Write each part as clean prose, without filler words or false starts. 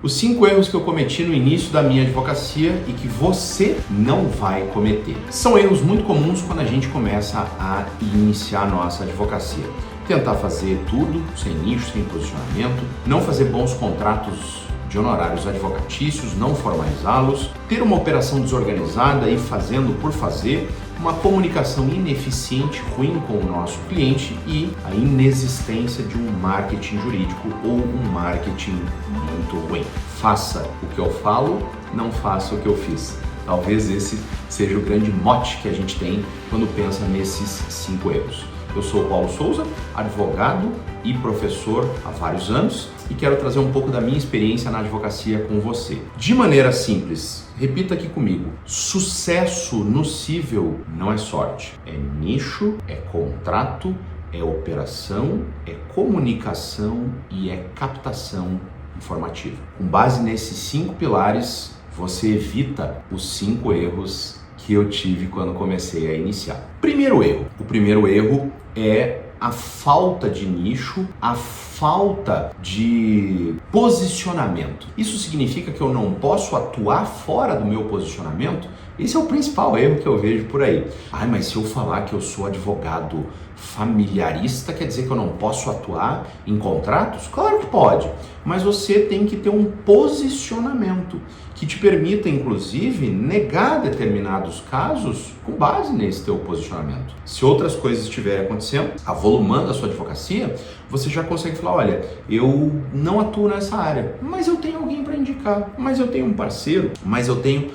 Os 5 erros que eu cometi no início da minha advocacia e que você não vai cometer. São erros muito comuns quando a gente começa a iniciar a nossa advocacia. Tentar fazer tudo sem nicho, sem posicionamento, não fazer bons contratos de honorários advocatícios, não formalizá-los, ter uma operação desorganizada e fazendo por fazer, uma comunicação ineficiente, ruim com o nosso cliente e a inexistência de um marketing jurídico ou um marketing muito ruim. Faça o que eu falo, não faça o que eu fiz. Talvez esse seja o grande mote que a gente tem quando pensa nesses 5 erros. Eu sou o Paulo Souza, advogado e professor há vários anos e quero trazer um pouco da minha experiência na advocacia com você. De maneira simples, repita aqui comigo: sucesso no cível não é sorte, é nicho, é contrato, é operação, é comunicação e é captação informativa. Com base nesses 5 pilares, você evita os 5 erros que eu tive quando comecei a iniciar. Primeiro erro. O primeiro erro é a falta de nicho, a falta de posicionamento. Isso significa que eu não posso atuar fora do meu posicionamento? Esse é o principal erro que eu vejo por aí. Mas se eu falar que eu sou advogado familiarista, quer dizer que eu não posso atuar em contratos? Claro que pode, mas você tem que ter um posicionamento que te permita, inclusive, negar determinados casos com base nesse teu posicionamento. Se outras coisas estiverem acontecendo, avolumando a sua advocacia, você já consegue falar: olha, eu não atuo nessa área, mas eu tenho alguém para indicar, mas eu tenho um parceiro, mas eu tenho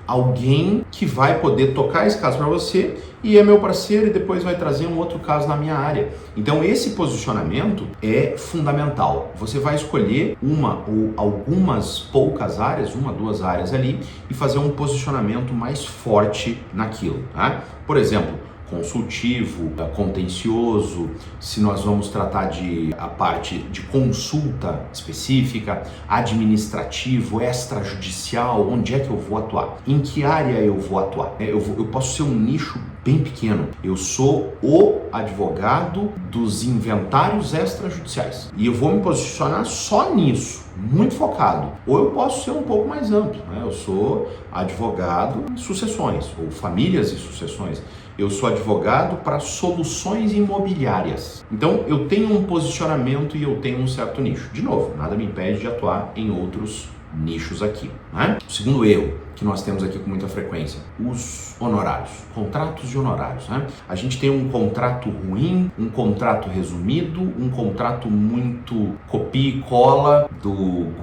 alguém que vai poder tocar esse caso para você e é meu parceiro e depois vai trazer um outro caso na minha área. Então esse posicionamento é fundamental. Você vai escolher uma ou algumas poucas áreas, 1, 2 áreas ali e fazer um posicionamento mais forte naquilo, tá? Por exemplo, consultivo, contencioso, se nós vamos tratar de a parte de consulta específica, administrativo, extrajudicial, onde é que eu vou atuar? Em que área eu vou atuar? Eu posso ser um nicho bem pequeno. Eu sou o advogado dos inventários extrajudiciais e eu vou me posicionar só nisso, muito focado. Ou eu posso ser um pouco mais amplo, né? Eu sou advogado em sucessões ou famílias e sucessões. Eu sou advogado para soluções imobiliárias. Então eu tenho um posicionamento e eu tenho um certo nicho. De novo, nada me impede de atuar em outros nichos aqui, né? O segundo erro que nós temos aqui com muita frequência: os honorários, contratos de honorários, né? A gente tem um contrato ruim, um contrato resumido, um contrato muito copia e cola do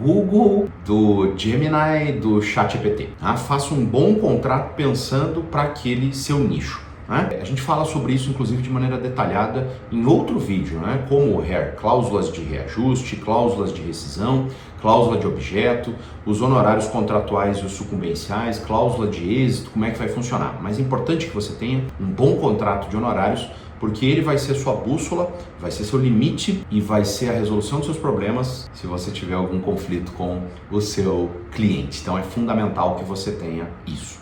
Google, do Gemini, do ChatGPT, tá? Faça um bom contrato pensando para aquele seu nicho. A gente fala sobre isso, inclusive, de maneira detalhada em outro vídeo, né? Como cláusulas de reajuste, cláusulas de rescisão, cláusula de objeto, os honorários contratuais e os sucumbenciais, cláusula de êxito, como é que vai funcionar. Mas é importante que você tenha um bom contrato de honorários, porque ele vai ser sua bússola, vai ser seu limite e vai ser a resolução dos seus problemas se você tiver algum conflito com o seu cliente. Então é fundamental que você tenha isso.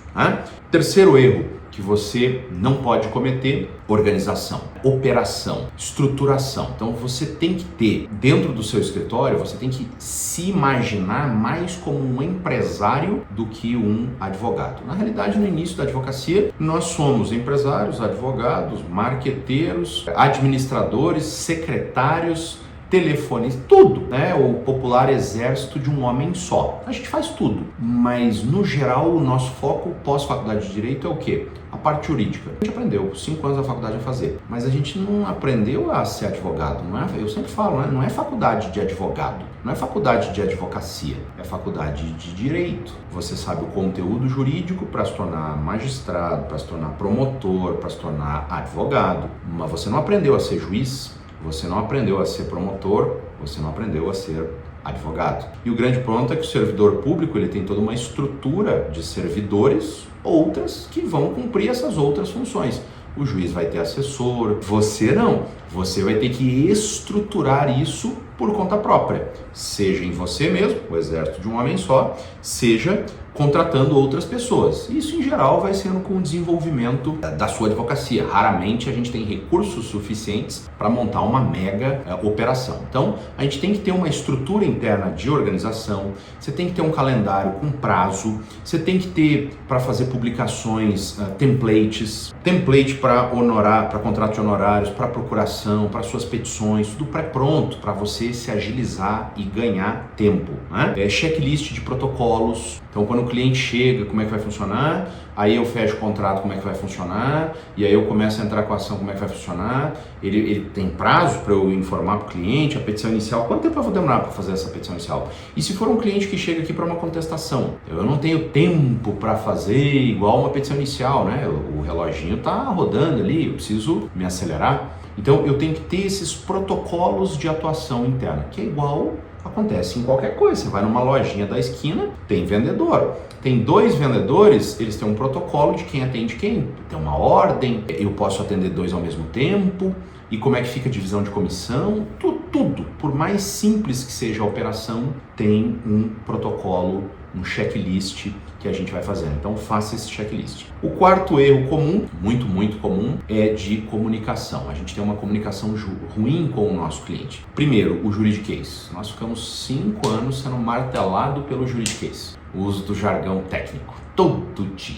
Terceiro erro que você não pode cometer: organização, operação, estruturação. Então você tem que ter dentro do seu escritório, você tem que se imaginar mais como um empresário do que um advogado. Na realidade, no início da advocacia, nós somos empresários, advogados, marqueteiros, administradores, secretários, telefones, tudo, né? O popular exército de um homem só. A gente faz tudo, mas no geral o nosso foco pós-faculdade de Direito é o quê? A parte jurídica. A gente aprendeu 5 anos da faculdade a fazer, mas a gente não aprendeu a ser advogado, não é? Eu sempre falo, né? Não é faculdade de advogado, não é faculdade de advocacia, é faculdade de direito. Você sabe o conteúdo jurídico para se tornar magistrado, para se tornar promotor, para se tornar advogado, mas você não aprendeu a ser juiz, você não aprendeu a ser promotor, você não aprendeu a ser advogado. E o grande ponto é que o servidor público ele tem toda uma estrutura de servidores, outras que vão cumprir essas outras funções. O juiz vai ter assessor, você não. Você vai ter que estruturar isso por conta própria, seja em você mesmo, o exército de um homem só, seja contratando outras pessoas. Isso, em geral, vai sendo com o desenvolvimento da sua advocacia. Raramente a gente tem recursos suficientes para montar uma mega operação. Então, a gente tem que ter uma estrutura interna de organização, você tem que ter um calendário com prazo, você tem que ter, para fazer publicações, template para honorar, para contrato de honorários, para procuração, para suas petições, tudo pré-pronto para você se agilizar e ganhar tempo, né? Checklist de protocolos. Então, quando o cliente chega, como é que vai funcionar? Aí eu fecho o contrato, como é que vai funcionar? E aí eu começo a entrar com a ação, como é que vai funcionar? Ele tem prazo para eu informar para o cliente, a petição inicial. Quanto tempo eu vou demorar para fazer essa petição inicial? E se for um cliente que chega aqui para uma contestação? Eu não tenho tempo para fazer igual uma petição inicial, né? O reloginho está rodando ali, eu preciso me acelerar. Então, eu tenho que ter esses protocolos de atuação interna, que é igual acontece em qualquer coisa. Você vai numa lojinha da esquina, tem vendedor. Tem 2 vendedores, eles têm um protocolo de quem atende quem. Tem uma ordem, eu posso atender 2 ao mesmo tempo. E como é que fica a divisão de comissão? Tudo. Por mais simples que seja a operação, tem um protocolo, um checklist que a gente vai fazendo. Então faça esse checklist. O quarto erro comum, muito comum, é de comunicação. A gente tem uma comunicação ruim com o nosso cliente. Primeiro, o juridiquês. Nós ficamos 5 anos sendo martelado pelo juridiquês. O uso do jargão técnico. Todo dia.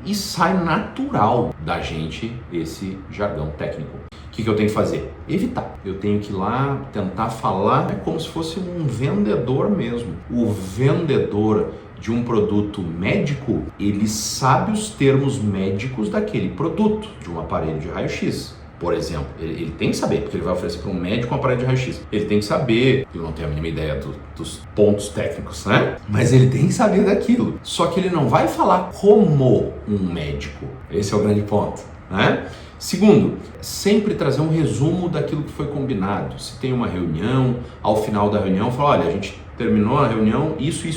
E sai natural da gente esse jargão técnico. O que eu tenho que fazer? Evitar. Eu tenho que ir lá tentar falar como se fosse um vendedor mesmo. O vendedor de um produto médico, ele sabe os termos médicos daquele produto, de um aparelho de raio-x. Por exemplo, ele tem que saber, porque ele vai oferecer para um médico um aparelho de raio-x. Ele tem que saber, eu não tenho a mínima ideia dos pontos técnicos, né? Mas ele tem que saber daquilo. Só que ele não vai falar como um médico. Esse é o grande ponto, né? Segundo, sempre trazer um resumo daquilo que foi combinado. Se tem uma reunião, ao final da reunião, fala, olha, a gente terminou a reunião, isso.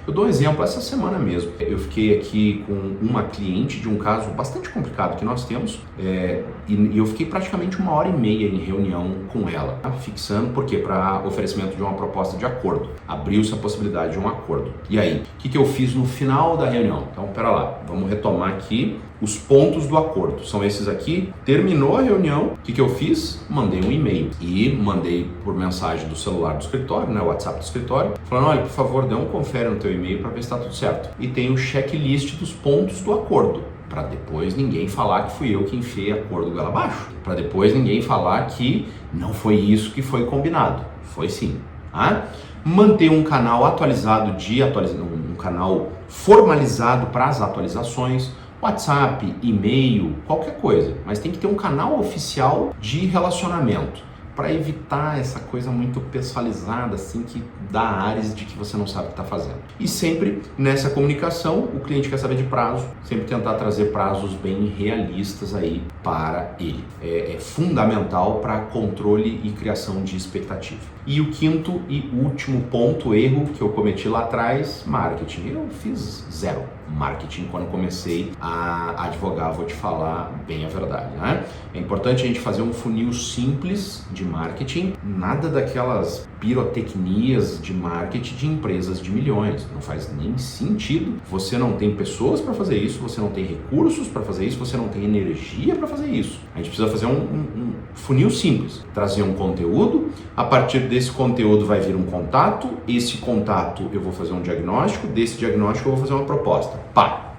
Eu dou um exemplo, essa semana mesmo. Eu fiquei aqui com uma cliente de um caso bastante complicado que nós temos e eu fiquei praticamente 1h30 em reunião com ela, fixando, por quê? Para oferecimento de uma proposta de acordo. Abriu-se a possibilidade de um acordo. E aí, o que eu fiz no final da reunião? Então, pera lá, vamos retomar aqui os pontos do acordo. São esses aqui. Terminou a reunião, o que eu fiz? Mandei um e-mail e mandei por mensagem do celular do escritório, né, o WhatsApp do escritório, falando, olha, por favor, dê um confere no teu e-mail para ver se está tudo certo. E tem o checklist dos pontos do acordo, para depois ninguém falar que fui eu que enfiei acordo goela abaixo, para depois ninguém falar que não foi isso que foi combinado. Foi sim. Manter um canal atualizado um canal formalizado para as atualizações, WhatsApp, e-mail, qualquer coisa, mas tem que ter um canal oficial de relacionamento para evitar essa coisa muito pessoalizada, assim, que dá ares de que você não sabe o que está fazendo. E sempre nessa comunicação, o cliente quer saber de prazo, sempre tentar trazer prazos bem realistas aí para ele. É fundamental para controle e criação de expectativa. E o quinto e último ponto, erro que eu cometi lá atrás, marketing. Eu fiz 0 marketing quando comecei a advogar, vou te falar bem a verdade, né? É importante a gente fazer um funil simples de marketing, nada daquelas pirotecnias de marketing de empresas de milhões. Não faz nem sentido. Você não tem pessoas para fazer isso, você não tem recursos para fazer isso, você não tem energia para fazer isso. A gente precisa fazer um funil simples, trazer um conteúdo, a partir desse conteúdo vai vir um contato, esse contato eu vou fazer um diagnóstico, desse diagnóstico eu vou fazer uma proposta.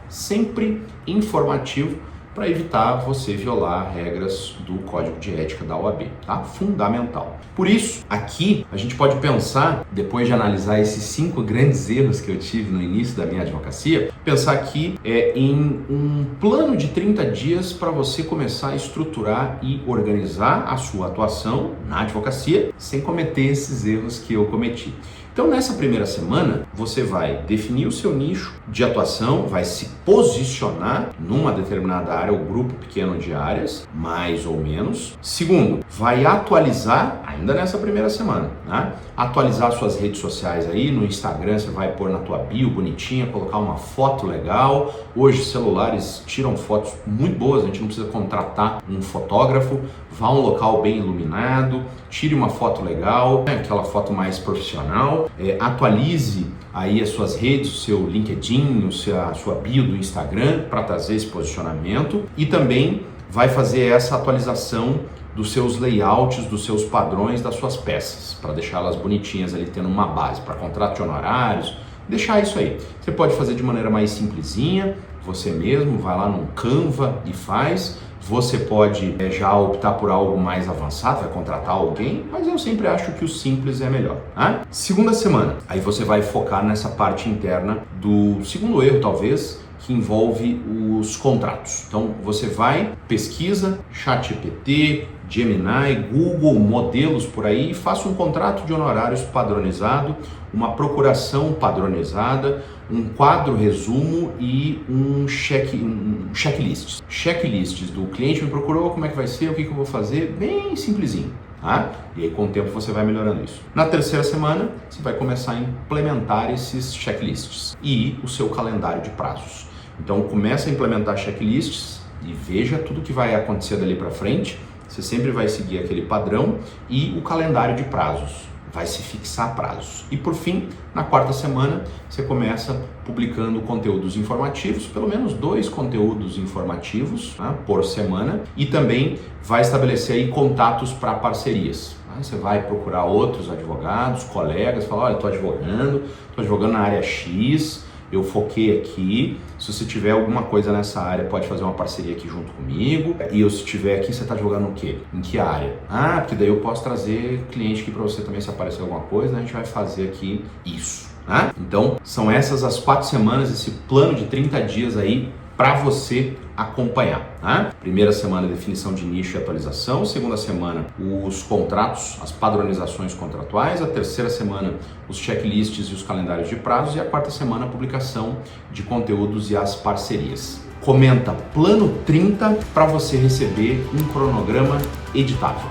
Sempre informativo para evitar você violar regras do Código de Ética da OAB, tá? Fundamental. Por isso, aqui a gente pode pensar, depois de analisar esses 5 grandes erros que eu tive no início da minha advocacia, pensar aqui em um plano de 30 dias para você começar a estruturar e organizar a sua atuação na advocacia sem cometer esses erros que eu cometi. Então, nessa primeira semana, você vai definir o seu nicho de atuação, vai se posicionar numa determinada área ou grupo pequeno de áreas, mais ou menos. Segundo, vai atualizar ainda nessa primeira semana, né? Atualizar suas redes sociais aí, no Instagram você vai pôr na tua bio bonitinha, colocar uma foto legal. Hoje celulares tiram fotos muito boas, a gente não precisa contratar um fotógrafo. Vá a um local bem iluminado, tire uma foto legal, né? Aquela foto mais profissional. Atualize aí as suas redes, o seu LinkedIn, a sua bio do Instagram para trazer esse posicionamento, e também vai fazer essa atualização dos seus layouts, dos seus padrões, das suas peças, para deixá-las bonitinhas ali, tendo uma base para contrato de honorários, deixar isso aí. Você pode fazer de maneira mais simplesinha, você mesmo vai lá no Canva e faz. Você pode já optar por algo mais avançado, vai contratar alguém, mas eu sempre acho que o simples é melhor, né? Segunda semana, aí você vai focar nessa parte interna do segundo erro, talvez, que envolve os contratos. Então você vai, pesquisa, ChatGPT, Gemini, Google, modelos por aí, e faça um contrato de honorários padronizado, uma procuração padronizada, um quadro resumo e um checklist. Checklists do cliente me procurou, como é que vai ser, o que eu vou fazer, bem simplesinho. Tá? E aí com o tempo você vai melhorando isso. Na terceira semana você vai começar a implementar esses checklists e o seu calendário de prazos. Então começa a implementar checklists e veja tudo que vai acontecer dali para frente. Você sempre vai seguir aquele padrão e o calendário de prazos. Vai se fixar prazos. E por fim, na quarta semana, você começa publicando conteúdos informativos, pelo menos 2 conteúdos informativos, né, por semana, e também vai estabelecer aí contatos para parcerias. Você vai procurar outros advogados, colegas, falar, olha, estou advogando na área X, eu foquei aqui, se você tiver alguma coisa nessa área, pode fazer uma parceria aqui junto comigo. E eu, se tiver aqui, você está advogando no quê? Em que área? Ah, porque daí eu posso trazer cliente aqui para você também, se aparecer alguma coisa, né? A gente vai fazer aqui isso, né? Então, são essas as 4 semanas, esse plano de 30 dias aí para você acompanhar, né? Primeira semana, definição de nicho e atualização. Segunda semana, os contratos, as padronizações contratuais. A terceira semana, os checklists e os calendários de prazos. E a quarta semana, a publicação de conteúdos e as parcerias. Comenta Plano 30 para você receber um cronograma editável.